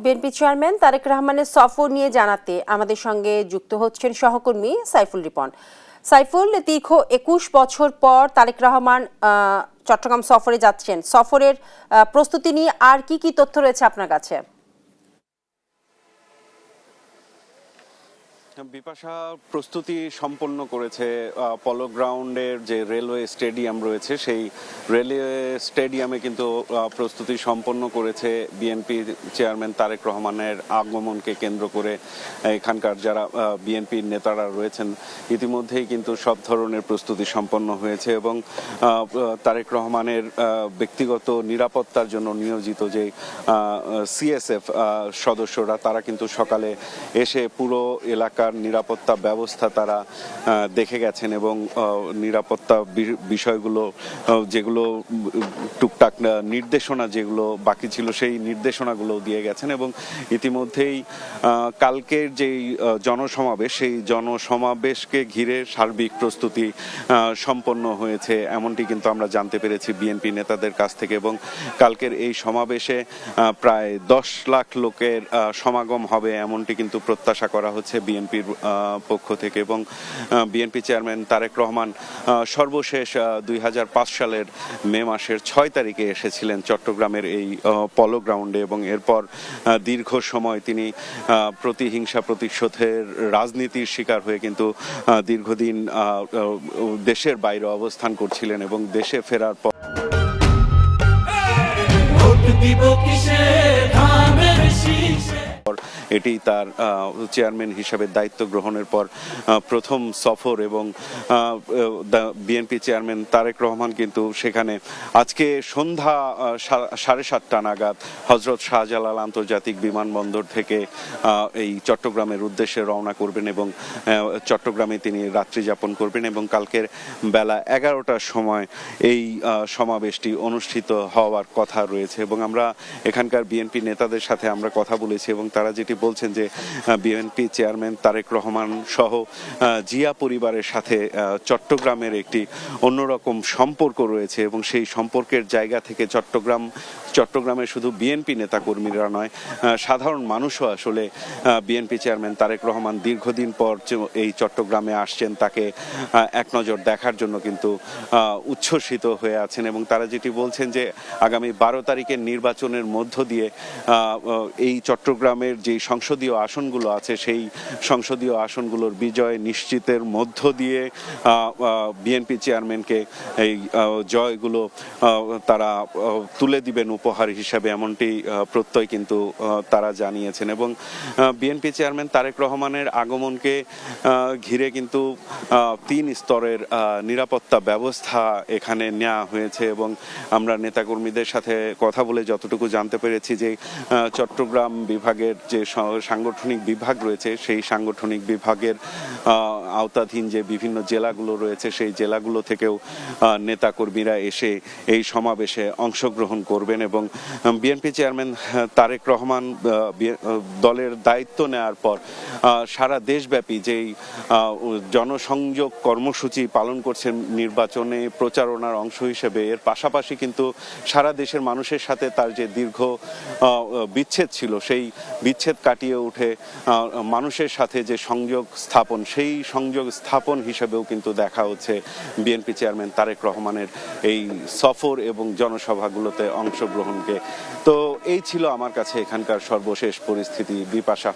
BNP chairman Tarique রহমানের সফর নিয়ে জানাতে আমাদের সঙ্গে যুক্ত হচ্ছেন সহকর্মী সাইফুল রিপন। সাইফুল, দীর্ঘ ২১ বছর পর তারেক রহমান চট্টগ্রাম সফরে যাচ্ছেন। সফরের প্রস্তুতি নিয়ে আর কি কি তথ্য রয়েছে আপনার কাছে? বিপাশা প্রস্তুতি সম্পন্ন করেছে পলো গ্রাউন্ডের যে রেলওয়ে স্টেডিয়াম রয়েছে, সেই রেলওয়ে স্টেডিয়ামে কিন্তু প্রস্তুতি সম্পন্ন করেছে বিএনপি চেয়ারম্যান তারেক রহমানের আগমনকে কেন্দ্র করে। এখানকার যারা বিএনপির নেতারা রয়েছেন ইতিমধ্যেই কিন্তু সব ধরনের প্রস্তুতি সম্পন্ন হয়েছে এবং তারেক রহমানের ব্যক্তিগত নিরাপত্তার জন্য নিয়োজিত যে সিএসএফ সদস্যরা, তারা কিন্তু সকালে এসে পুরো এলাকার নিরাপত্তা ব্যবস্থা তারা দেখে গেছেন এবং নিরাপত্তা বিষয়গুলো যেগুলো টুকটাক নির্দেশনা যেগুলো বাকি ছিল সেই নির্দেশনাগুলো দিয়ে গেছেন এবং ইতিমধ্যেই কালকের যেই জনসমাবেশ, সেই জনসমাবেশকে ঘিরে সার্বিক প্রস্তুতি সম্পন্ন হয়েছে এমনটি কিন্তু আমরা জানতে পেরেছি বিএনপি নেতাদের কাছ থেকে। এবং কালকের এই সমাবেশে প্রায় 10 লাখ লোকের সমাগম হবে এমনটি কিন্তু প্রত্যাশা করা হচ্ছে বিএনপির পক্ষ থেকে। এবং বিএনপি চেয়ারম্যান তারেক রহমান সর্বশেষ 2005 সালের মে মাসের 6 তারিখে এসেছিলেন চট্টগ্রামের এই পলো গ্রাউন্ডে এবং এরপর দীর্ঘ সময় তিনি প্রতিহিংসা প্রতিশোধের রাজনীতির শিকার হয়ে কিন্তু দীর্ঘদিন দেশের বাইরে অবস্থান করছিলেন এবং দেশে ফেরার পর এটি তার চেয়ারম্যান হিসাবে দায়িত্ব গ্রহণের পর প্রথম সফর এবং বিএনপি চেয়ারম্যান তারেক রহমান কিন্তু সেখানে আজকে সন্ধ্যা 7:30 নাগাদ হযরত শাহজালাল আন্তর্জাতিক বিমানবন্দর থেকে এই চট্টগ্রামের উদ্দেশ্যে রওনা করবেন এবং চট্টগ্রামে তিনি রাত্রি যাপন করবেন এবং কালকের বেলা 11টার সময় এই সমাবেশটি অনুষ্ঠিত হওয়ার কথা রয়েছে। এবং আমরা এখানকার বিএনপি নেতাদের সাথে আমরা কথা বলেছি এবং তারা যেটি বলছেন যে বিএনপি চেয়ারম্যান তারেক রহমান সহ জিয়া পরিবারের সাথে চট্টগ্রামের একটি অন্যরকম সম্পর্ক রয়েছে এবং সেই সম্পর্কের জায়গা থেকে চট্টগ্রামের শুধু বিএনপি নেতাকর্মীরা নয়, সাধারণ মানুষও আসলে বিএনপি চেয়ারম্যান তারেক রহমান দীর্ঘদিন পর এই চট্টগ্রামে আসছেন তাকে এক নজর দেখার জন্য কিন্তু উচ্ছ্বসিত হয়ে আছেন। এবং তারা যেটি বলছেন যে আগামী 12 তারিখের নির্বাচনের মধ্য দিয়ে এই চট্টগ্রামের যে সংসদীয় আসনগুলো আছে সেই সংসদীয় আসনগুলোর বিজয় নিশ্চিতের মধ্য দিয়ে বিএনপি চেয়ারম্যানকে এই জয়গুলো তারা তুলে দিবেন উপহার হিসাবে, এমনটি প্রত্যয় কিন্তু তারা জানিয়েছেন। এবং বিএনপি চেয়ারম্যান তারেক রহমানের আগমনকে ঘিরে কিন্তু 3 স্তরের নিরাপত্তা ব্যবস্থা এখানে নেওয়া হয়েছে এবং আমরা নেতাকর্মীদের সাথে কথা বলে যতটুকু জানতে পেরেছি যে চট্টগ্রাম বিভাগের যে সাংগঠনিক বিভাগ রয়েছে সেই সাংগঠনিক বিভাগের আওতাধীন যে বিভিন্ন জেলাগুলো রয়েছে সেই জেলাগুলো থেকেও নেতাকর্মীরা এসে এই সমাবেশে অংশগ্রহণ করবেন। এবং বিএনপি চেয়ারম্যান তারেক রহমান দলের দায়িত্ব নেওয়ার পর সারা দেশব্যাপী যেই জনসংযোগ কর্মসূচি পালন করছেন নির্বাচনে প্রচারণার অংশ হিসেবে, এর পাশাপাশি কিন্তু সারা দেশের মানুষের সাথে তার যে দীর্ঘ বিচ্ছেদ ছিল সেই বিচ্ছেদ কাটিয়ে উঠে মানুষের সাথে যে সংযোগ স্থাপন, সেই সংযোগ স্থাপন হিসেবেও কিন্তু দেখা হচ্ছে বিএনপি চেয়ারম্যান তারেক রহমানের এই সফর এবং জনসভাগুলোতে অংশগ্রহণকে। তো এই ছিল আমার কাছে এখানকার সর্বশেষ পরিস্থিতি। বিপাশা।